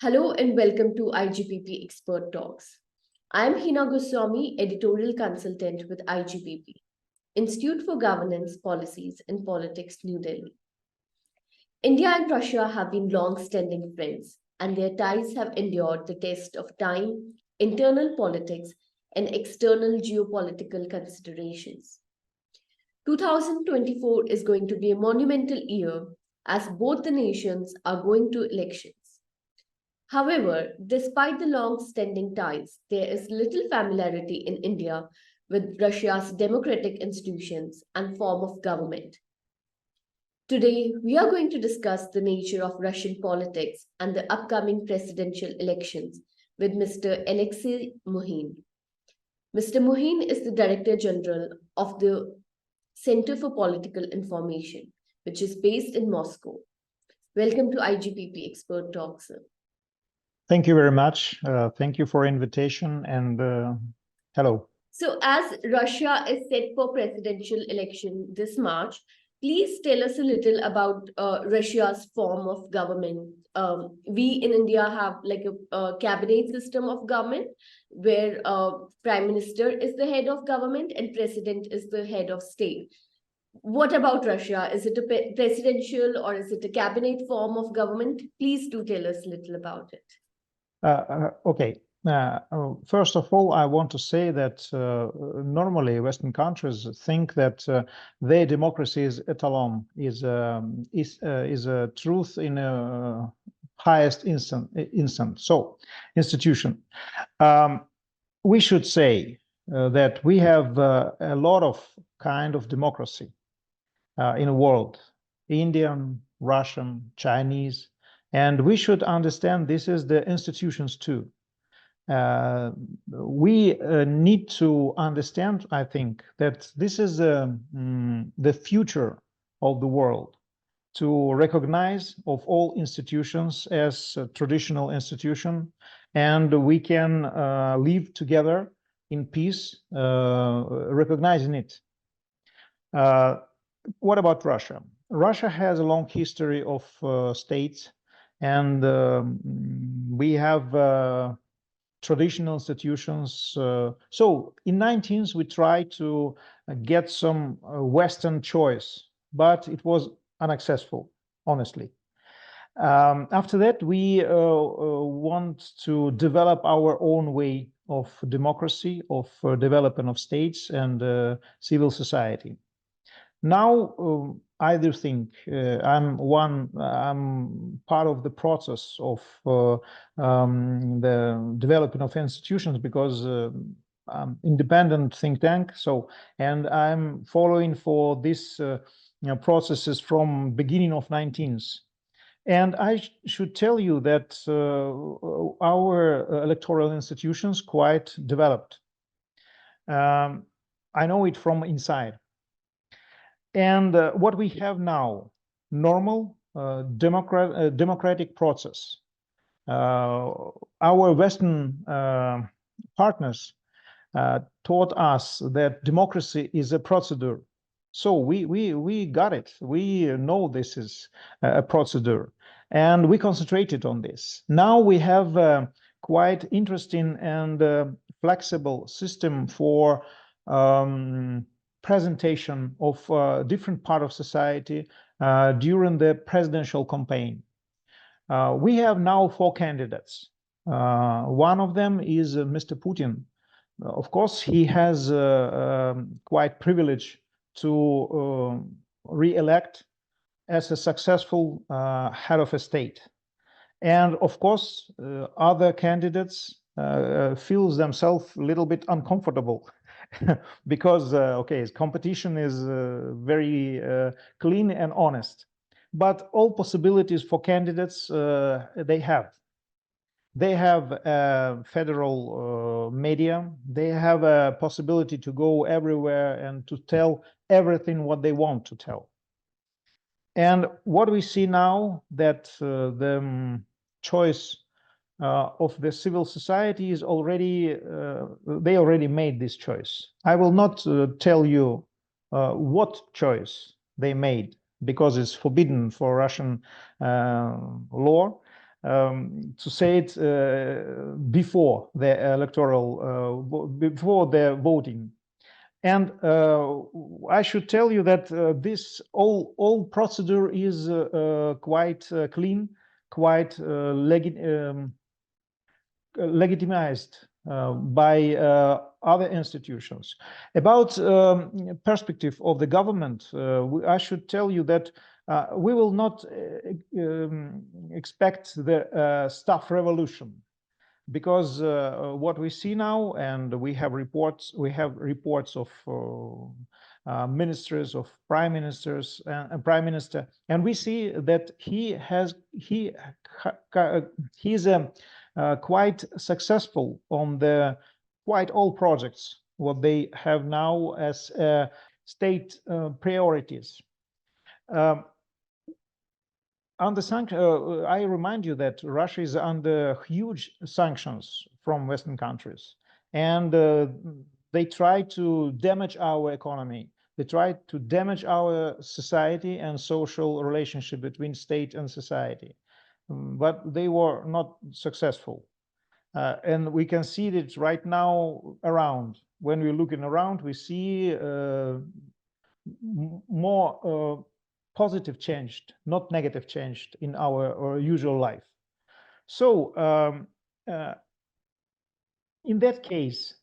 Hello and welcome to IGPP Expert Talks. I am Heena Goswami, Editorial Consultant with IGPP, Institute for Governance, Policies and Politics, New Delhi. India and Russia have been long-standing friends, and their ties have endured the test of time, internal politics, and external geopolitical considerations. 2024 is going to be a monumental year as both the nations are going to elections. However, despite the long-standing ties, there is little familiarity in India with Russia's democratic institutions and form of government. Today, we are going to discuss the nature of Russian politics and the upcoming presidential elections with Mr. Alexey Mukhin. Mr. Mukhin is the Director General of the Center for Political Information, which is based in Moscow. Welcome to IGPP Expert Talk, sir. Thank you very much. Thank you for invitation and hello. So as Russia is set for presidential election this March, please tell us a little about Russia's form of government. We in India have like a cabinet system of government where Prime Minister is the head of government and President is the head of state. What about Russia? Is it a presidential or is it a cabinet form of government? Please do tell us a little about it. Okay. First of all, I want to say that normally Western countries think that their democracy is etalon, is a truth in a highest institution. We should say that we have a lot of kind of democracy in the world: Indian, Russian, Chinese. And we should understand this is the institutions too. We need to understand, I think, that this is the future of the world, to recognize of all institutions as a traditional institution, and we can live together in peace, recognizing it. What about Russia? Russia has a long history of states. And we have traditional institutions. So in 19th, we tried to get some Western choice, but it was unsuccessful, honestly. After that, we want to develop our own way of democracy, of development of states and civil society. Now, I do think I'm part of the process of the development of institutions because I'm independent think tank. And I'm following for this processes from beginning of 19th. And I should tell you that our electoral institutions quite developed. I know it from inside. And what we have now, normal democratic process. Our Western partners taught us that democracy is a procedure. So we got it. We know this is a procedure, and we concentrated on this. Now we have a quite interesting and flexible system for presentation of different part of society during the presidential campaign. We have now 4 candidates. One of them is Mr. Putin. Of course, he has quite privilege to re-elect as a successful head of a state. And of course, other candidates feels themselves a little bit uncomfortable because, okay, competition is very clean and honest. But all possibilities for candidates they have. They have federal media. They have a possibility to go everywhere and to tell everything what they want to tell. And what we see now that the choice of the civil society is already, they already made this choice. I will not tell you what choice they made because it's forbidden for Russian law. to say it before the before the voting. And I should tell you that this all procedure is quite clean, quite legitimized by other institutions. About perspective of the government, I should tell you that we will not expect the staff revolution, because what we see now, and we have reports of ministers, of prime ministers and prime minister, and we see that he's quite successful on the quite all projects what they have now as state priorities. Under I remind you that Russia is under huge sanctions from Western countries, and they try to damage our economy. They try to damage our society and social relationship between state and society, but they were not successful. And we can see it right now around. When we're looking around, we see more positive changed, not negative changed in our usual life. So in that case,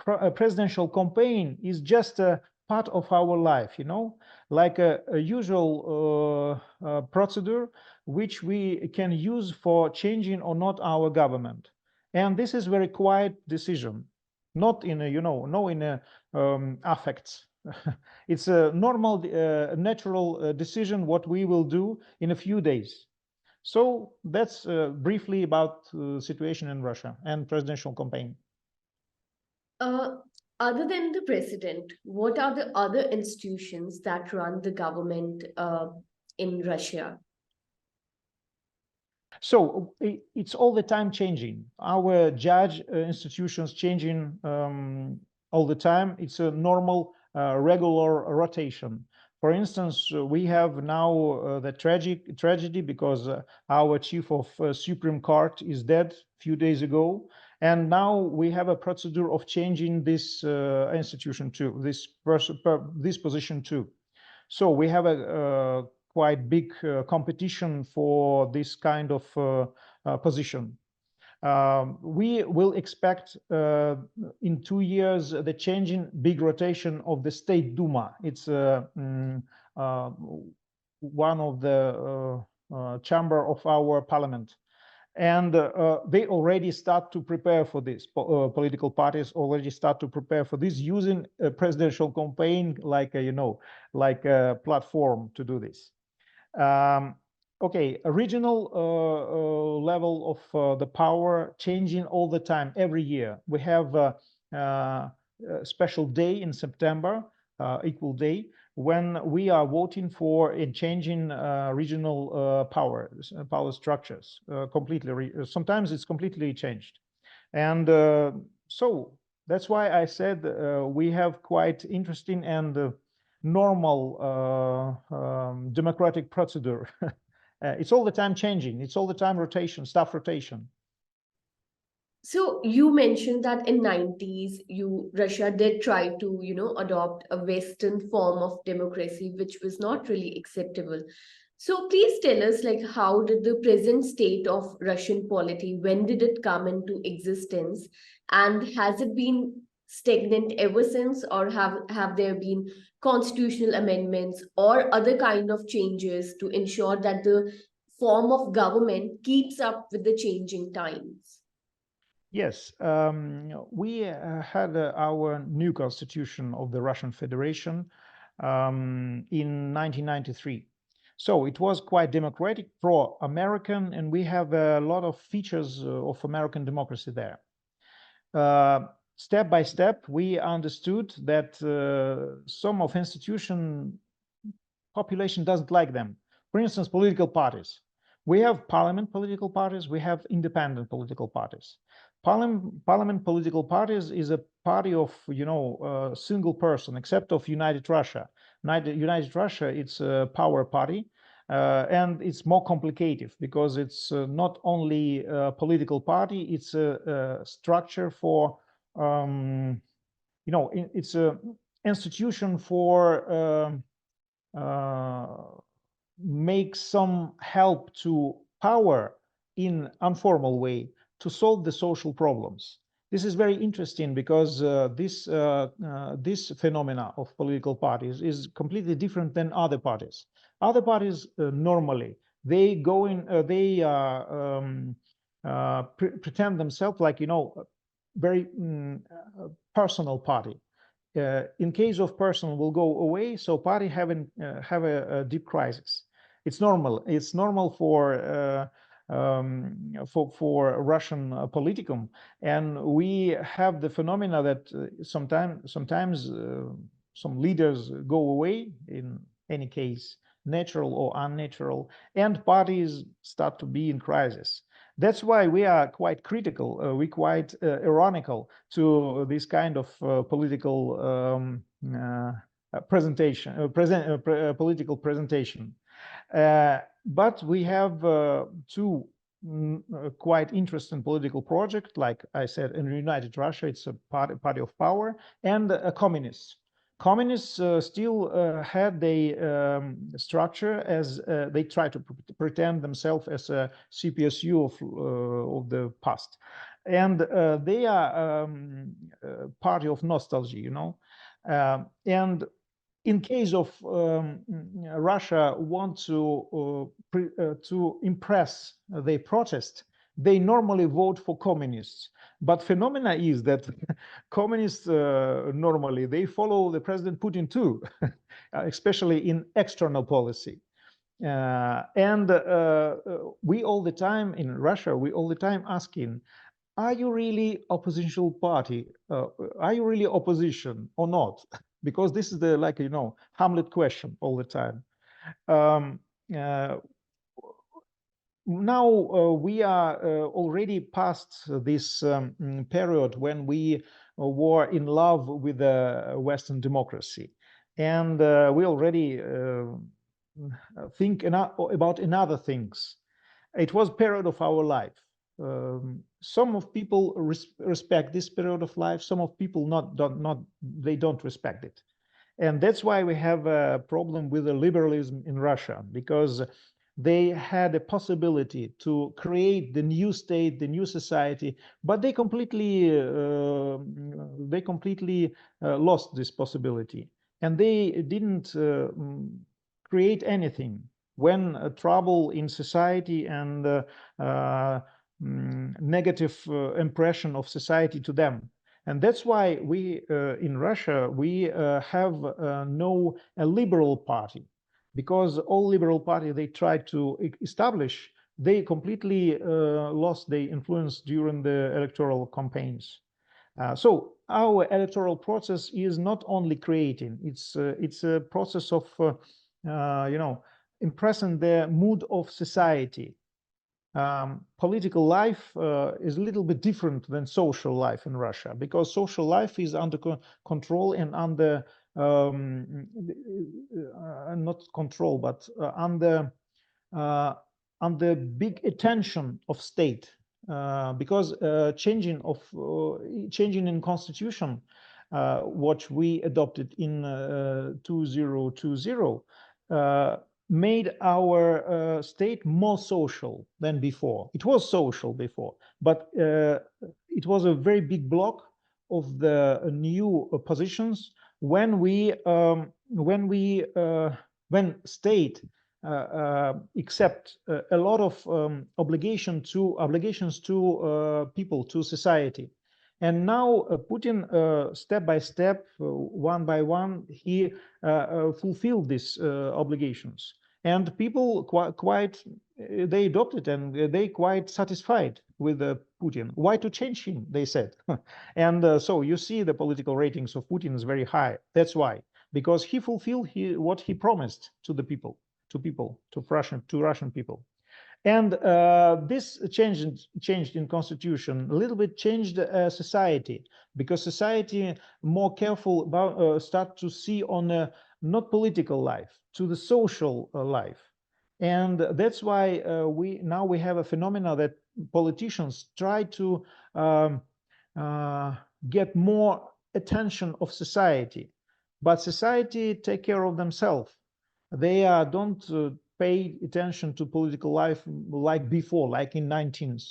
a presidential campaign is just a part of our life, like a usual procedure which we can use for changing or not our government. And this is very quiet decision, not in a, no in a affects. It's a normal, natural decision what we will do in a few days. So that's briefly about situation in Russia and presidential campaign. Other than the president, what are the other institutions that run the government in Russia? So it's all the time changing. Our judge institutions changing all the time. It's a normal, regular rotation. For instance, we have now the tragedy because our chief of Supreme Court is dead a few days ago. And now we have a procedure of changing this institution too, this position too. So we have a quite big competition for this kind of position. We will expect in 2 years the changing big rotation of the State Duma. It's one of the chamber of our parliament. And they already start to prepare for this. Political parties already start to prepare for this, using a presidential campaign like like a platform to do this. Okay, a regional level of the power changing all the time, every year. We have a special day in September, equal day, when we are voting for a changing regional power structures completely. Sometimes it's completely changed. And so that's why I said we have quite interesting and normal democratic procedure. It's all the time changing. It's all the time rotation, staff rotation. So you mentioned that in 90s, Russia did try to, adopt a Western form of democracy, which was not really acceptable. So please tell us, like, how did the present state of Russian polity, when did it come into existence? And has it been stagnant ever since, or have there been constitutional amendments or other kind of changes to ensure that the form of government keeps up with the changing times? Yes, we had our new constitution of the Russian Federation in 1993. So it was quite democratic, pro-American, and we have a lot of features of American democracy there. Step by step, we understood that some of institution population doesn't like them. For instance, political parties. We have parliament political parties, we have independent political parties. Parliament political parties is a party of, a single person, except of United Russia. United Russia, it's a power party. and it's more complicated because it's not only a political party, it's a structure for, it's a institution for make some help to power in informal way to solve the social problems. This is very interesting because this phenomena of political parties is completely different than other parties. Other parties normally they go in, they pretend themselves like very personal party. In case of person will go away, so party have a deep crisis. It's normal. It's normal for Russian politicum, and we have the phenomena that sometimes some leaders go away, in any case, natural or unnatural, and parties start to be in crisis. That's why we are quite critical, we quite ironical to this kind of political presentation, political presentation. But we have two quite interesting political projects, like I said, in United Russia, it's a party of power, and a communists. Communists still had the structure as they try to pretend themselves as a CPSU of the past, and they are party of nostalgia, and in case of Russia want to impress their protest, they normally vote for communists. But phenomena is that communists normally they follow the President Putin too, especially in external policy. And we all the time in Russia, we all the time asking, are you really oppositional party? Are you really opposition or not? Because this is the Hamlet question all the time. Now we are already past this period when we were in love with Western democracy, and we already think about another things. It was period of our life. Some of people respect this period of life. Some of people they don't respect it, and that's why we have a problem with the liberalism in Russia, because they had a possibility to create the new state, the new society, but they completely lost this possibility, and they didn't create anything when trouble in society and negative impression of society to them. And that's why we in Russia we have no a liberal party, because all liberal party they tried to establish, they completely lost their influence during the electoral campaigns. So our electoral process is not only creating; it's a process of impressing the mood of society. Political life is a little bit different than social life in Russia, because social life is under control and under not control, but under big attention of state, because changing in constitution, what we adopted in 2020. Made our state more social than before. It was social before, but it was a very big block of the new positions when state accept a lot of obligations to people, to society. And now Putin, step by step, one by one, he fulfilled these obligations. And people quite they adopted, and they quite satisfied with Putin. Why to change him, they said. And so you see the political ratings of Putin is very high. That's why, because he fulfilled what he promised to the people, to Russian people. And this changed in constitution, a little bit changed society, because society more careful about start to see on not political life, to the social life. And that's why we have a phenomena that politicians try to get more attention of society, but society take care of themselves. They don't pay attention to political life like before, like in 19th.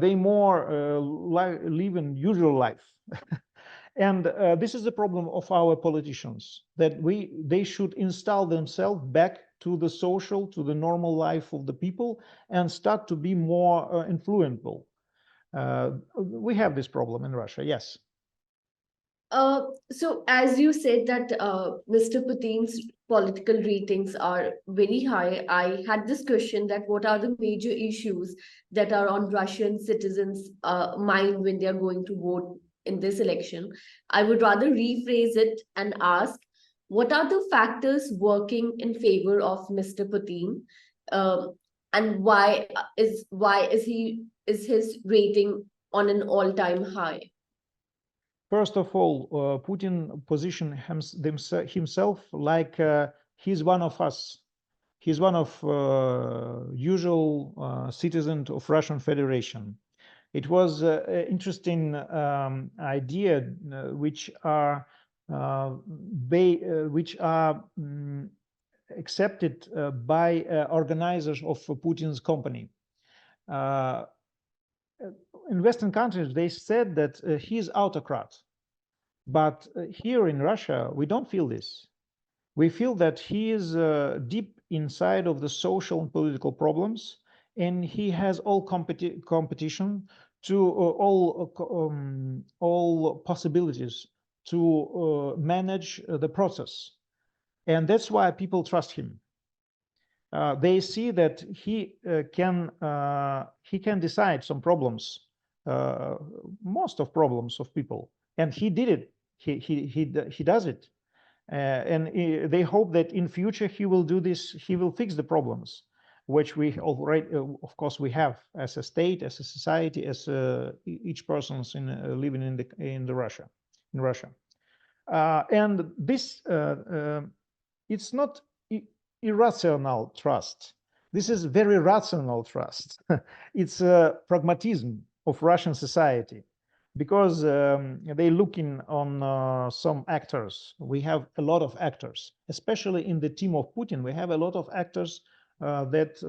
They more live in usual life. And this is the problem of our politicians, that they should install themselves back to the social, to the normal life of the people, and start to be more influential. We have this problem in Russia, yes. So as you said that Mr. Putin's political ratings are very high, I had this question that what are the major issues that are on Russian citizens' mind when they are going to vote in this election? I would rather rephrase it and ask, what are the factors working in favor of Mr. Putin, um, and why is his rating on an all-time high? First of all, Putin positioned himself like he's one of us. He's one of usual citizens of Russian Federation. It was an interesting idea, which are accepted by organizers of Putin's company. In Western countries, they said that he's autocrat. But here in Russia, we don't feel this. We feel that he is deep inside of the social and political problems, and he has all competition to all possibilities to manage the process. And that's why people trust him. They see that he can decide some problems, most of problems of people, and he did it. He does it, and they hope that in future he will do this. He will fix the problems, which we already, of course, we have as a state, as a society, as each person's living in Russia. And this it's not irrational trust. This is very rational trust. It's a pragmatism of Russian society, because they're looking on some actors. We have a lot of actors, especially in the team of Putin. We have a lot of actors that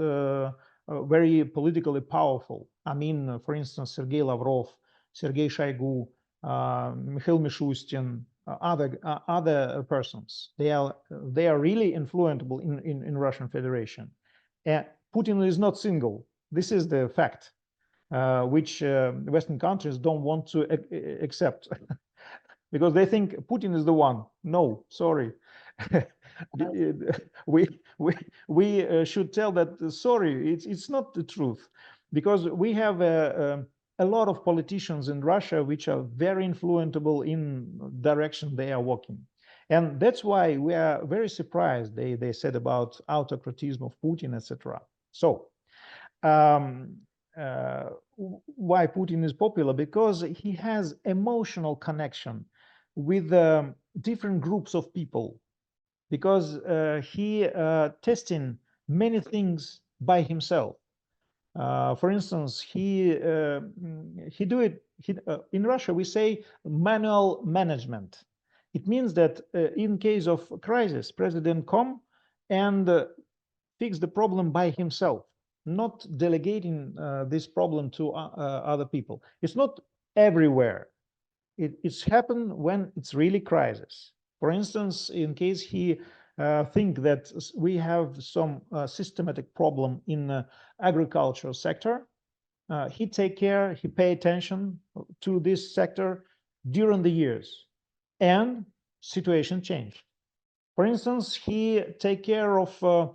very politically powerful. I mean, for instance, Sergei Lavrov, Sergei Shoigu, Mikhail Mishustin, other persons. They are really influential in Russian Federation. And Putin is not single. This is the fact, which Western countries don't want to accept, because they think Putin is the one. No, sorry. we should tell that sorry, it's not the truth, because we have a lot of politicians in Russia which are very influential in direction they are walking. And that's why we are very surprised they said about autocratism of Putin, etc. So why Putin is popular? Because he has emotional connection with different groups of people, because he testing many things by himself. For instance, he do it. In Russia, we say manual management. It means that in case of crisis, president come and fix the problem by himself, not delegating this problem to other people. It's not everywhere. It's happened when it's really crisis. For instance, in case he think that we have some systematic problem in agricultural sector, he take care, he pay attention to this sector during the years, and situation changed. For instance, he take care of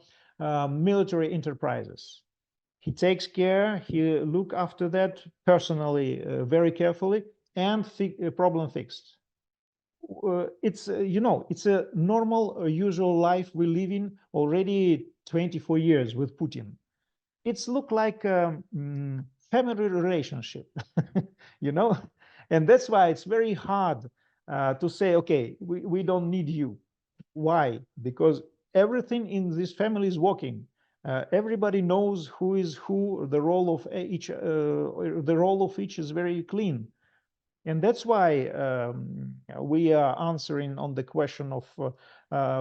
military enterprises. He takes care, he look after that personally, very carefully, and problem fixed. It's it's a normal, usual life we live in already 24 years with Putin. It's look like a family relationship, and that's why it's very hard to say, okay, we don't need you. Why? Because everything in this family is working. Everybody knows who is who. The role of each is very clean. And that's why we are answering on the question of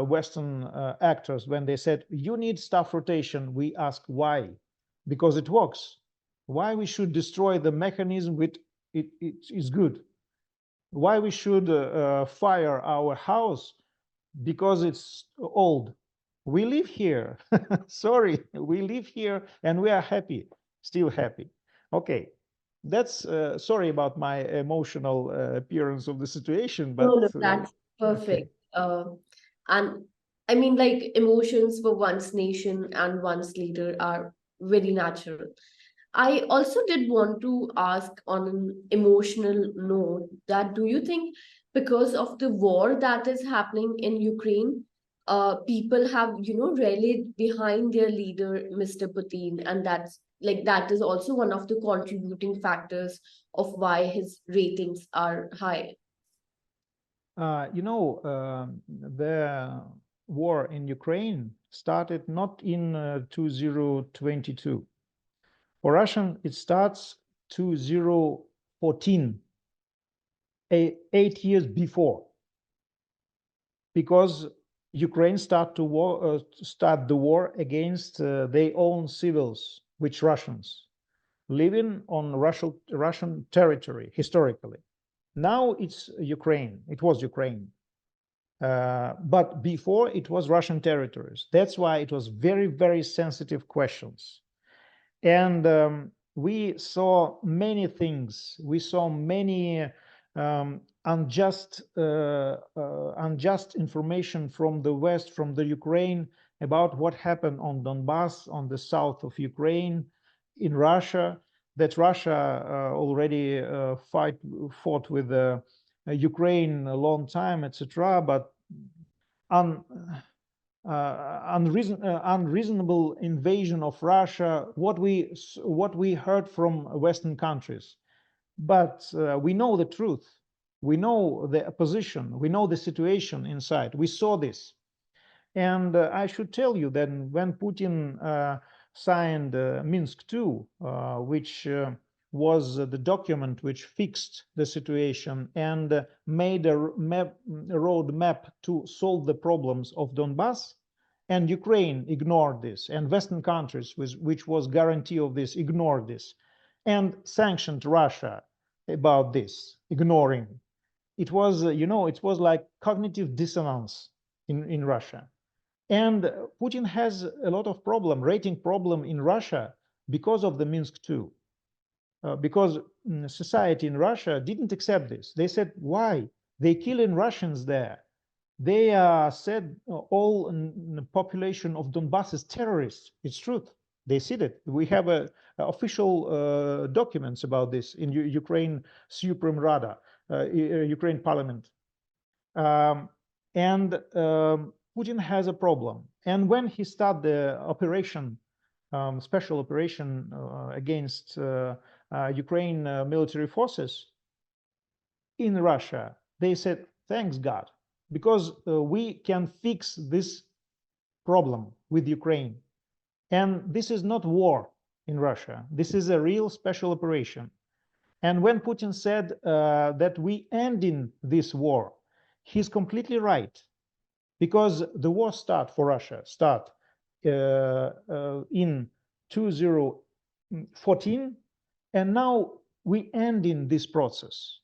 Western actors. When they said, you need staff rotation, we ask why? Because it works. Why we should destroy the mechanism which it is good? Why we should fire our house because it's old? We live here. Sorry, we live here and we are happy, still happy. Okay, that's sorry about my emotional appearance of the situation, No, but no, that's okay. perfect. And I mean, like emotions for one's nation and one's leader are very natural. I also did want to ask on an emotional note that do you think because of the war that is happening in Ukraine, people have, rallied behind their leader, Mr. Putin, and that is also one of the contributing factors of why his ratings are high. The war in Ukraine started not in 2022. For Russian, it starts 2014, 8 years before, because Ukraine start the war against their own civils, which Russians living on Russian territory historically. Now it's Ukraine. It was Ukraine. But before it was Russian territories. That's why it was very, very sensitive questions. And we saw many things. We saw many unjust information from the West, from the Ukraine, about what happened on Donbass, on the south of Ukraine, in Russia. That Russia already fought with Ukraine a long time, etc. But unreasonable invasion of Russia, what we heard from Western countries. But we know the truth. We know the opposition. We know the situation inside. We saw this. And I should tell you that when Putin signed Minsk II, which was the document which fixed the situation and made a roadmap to solve the problems of Donbass, and Ukraine ignored this, and Western countries, which was guarantee of this, ignored this, and sanctioned Russia about this, ignoring. It was, it was like cognitive dissonance in Russia. And Putin has a lot of rating problem in Russia because of the Minsk II. Because society in Russia didn't accept this. They said, why? They killing Russians there. They said all population of Donbass is terrorists. It's truth. They said it. We have official documents about this in Ukraine Supreme Rada, Ukraine Parliament. And Putin has a problem. And when he started the operation, special operation against Ukraine military forces in Russia, they said, thanks God, because we can fix this problem with Ukraine. And this is not war in Russia. This is a real special operation. And when Putin said that we ending this war, he's completely right, because the war start for Russia in 2014, and now we ending this process.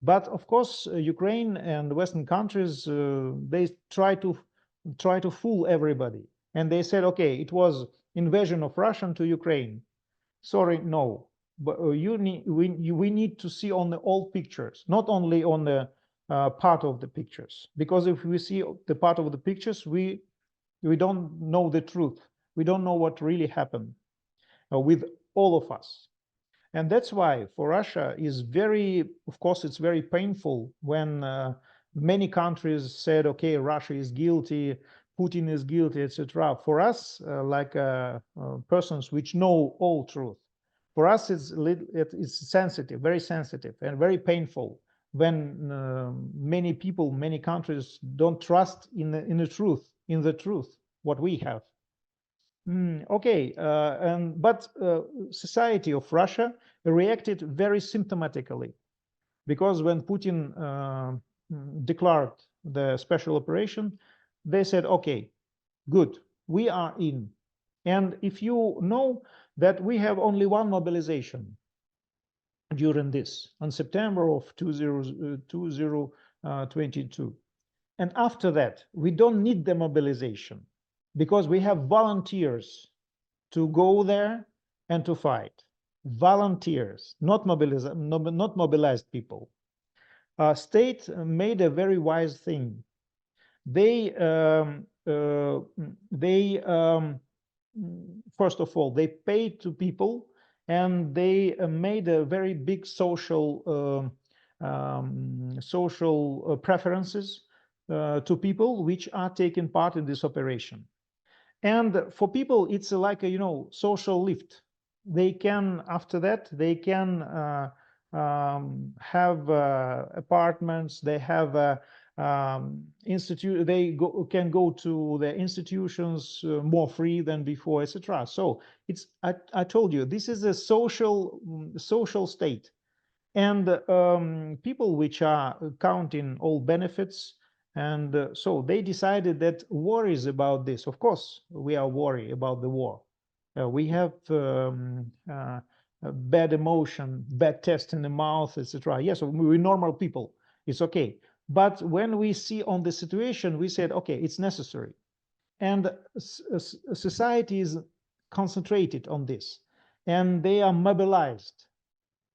But of course, Ukraine and Western countries, they try to fool everybody, and they said, okay, it was invasion of Russia to Ukraine. Sorry, no. But we need to see on the all pictures, not only on the part of the pictures. Because if we see the part of the pictures, we don't know the truth. We don't know what really happened with all of us. And that's why for Russia is of course, it's very painful when many countries said, okay, Russia is guilty, Putin is guilty, etc. For us, like persons which know all truth, for us it's sensitive, very sensitive, and very painful when many people, many countries don't trust in the truth, what we have. Okay, but society of Russia reacted very symptomatically, because when Putin declared the special operation, they said, okay, good, we are in. And if you know that we have only one mobilization during this, on September of 2022. And after that, we don't need the mobilization, because we have volunteers to go there and to fight. Volunteers, not mobilized people. State made a very wise thing. They first of all, they paid to people, and they made a very big social preferences to people which are taking part in this operation. And for people, it's like a social lift. They can, after that, they can have apartments. They have institute. They can go to the institutions more free than before, etc. So it's I told you, this is a social state, and people which are counting all benefits. And so they decided that worries about this. Of course, we are worried about the war. We have a bad emotion, bad taste in the mouth, etc. Yes, we're normal people. It's okay. But when we see on the situation, we said, okay, it's necessary. And society is concentrated on this, and they are mobilized.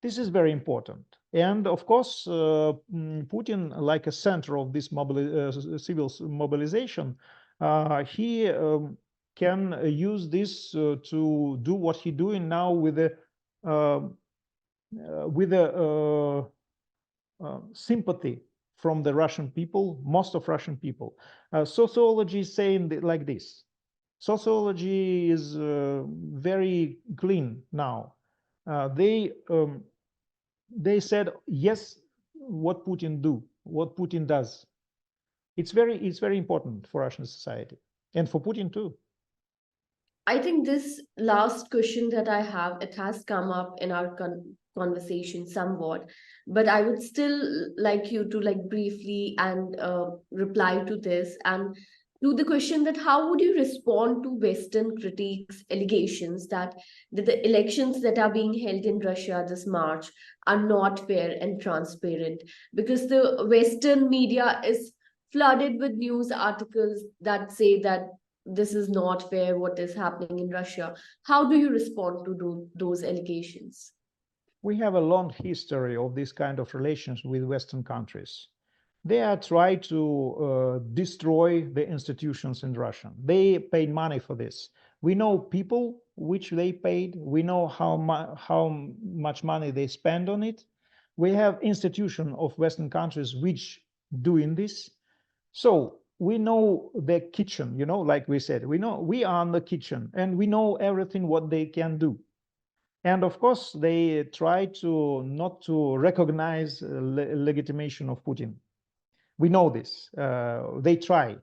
This is very important. And of course, Putin, like a center of this civil mobilization, he can use this to do what he's doing now with the sympathy from the Russian people, most of Russian people. Sociology is saying like this. Sociology is very clean now. They said yes, what Putin does. It's very important for Russian society, and for Putin too. I think this last question that I have, it has come up in our conversation somewhat, but I would still like you to like briefly and reply to this and to the question that how would you respond to Western critiques' allegations that the elections that are being held in Russia this March are not fair and transparent, because the Western media is flooded with news articles that say that this is not fair, what is happening in Russia. How do you respond to those allegations? We have a long history of this kind of relations with Western countries. They are trying to destroy the institutions in Russia. They paid money for this. We know people which they paid. We know how much money they spend on it. We have institutions of Western countries which doing this. So we know the kitchen, like we said, we are in the kitchen, and we know everything what they can do. And of course, they try to not to recognize legitimation of Putin. We know this. They try,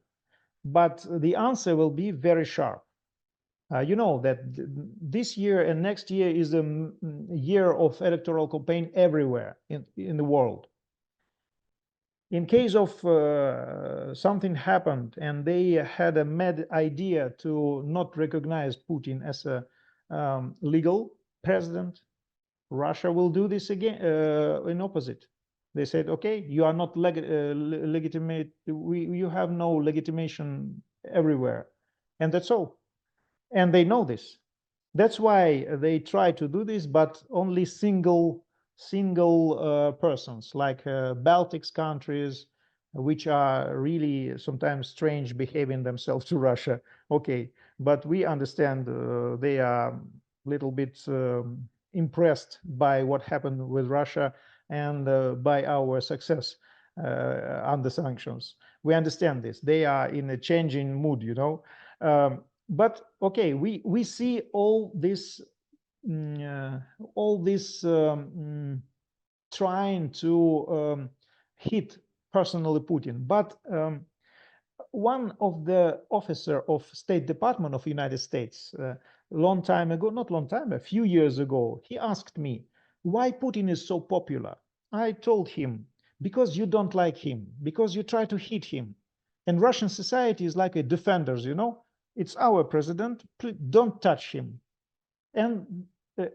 but the answer will be very sharp. You know that this year and next year is a year of electoral campaign everywhere in the world. In case of something happened and they had a mad idea to not recognize Putin as a legal president, Russia will do this again in opposite. They said, okay, you are not legitimate. You have no legitimation everywhere, and that's all. And they know this. That's why they try to do this, but only single persons, like Baltic countries, which are really sometimes strange behaving themselves to Russia. Okay, but we understand they are a little bit impressed by what happened with Russia and by our success under sanctions. We understand this. They are in a changing mood, but okay, we see all this trying to hit personally Putin, but one of the officer of State Department of United States, long time ago, not long time, a few years ago, he asked me, why Putin is so popular? I told him, because you don't like him, because you try to hit him. And Russian society is like a defenders, you know? It's our president, don't touch him. And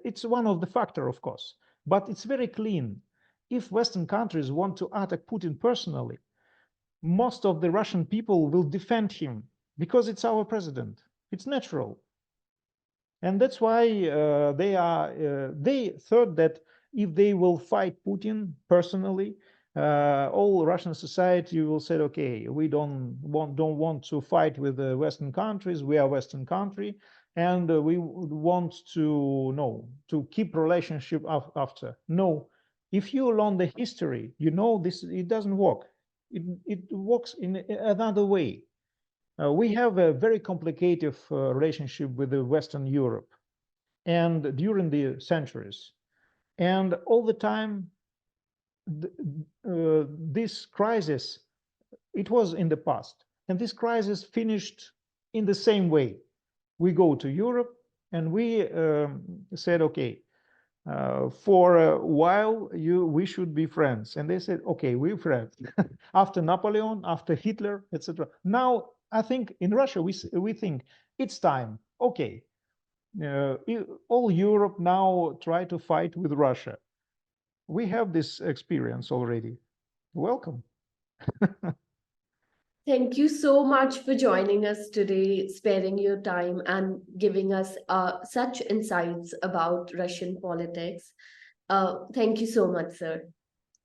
it's one of the factor, of course, but it's very clean. If Western countries want to attack Putin personally, most of the Russian people will defend him because it's our president. It's natural. And that's why they thought that if they will fight Putin personally, all Russian society will say, okay, we don't want to fight with the Western countries. We are Western country, and we want to keep relationship after. No, if you learn the history, you know this. It doesn't work. It works in another way. We have a very complicated relationship with the Western Europe, and during the centuries, and all the time, this crisis, it was in the past, and this crisis finished in the same way. We go to Europe, and we said, okay, for a while we should be friends, and they said, okay, we're friends. After Napoleon, after Hitler, etc. Now I think in Russia we think it's time. Okay, all Europe now try to fight with Russia. We have this experience already. Welcome. Thank you so much for joining us today, sparing your time and giving us such insights about Russian politics. Thank you so much, sir.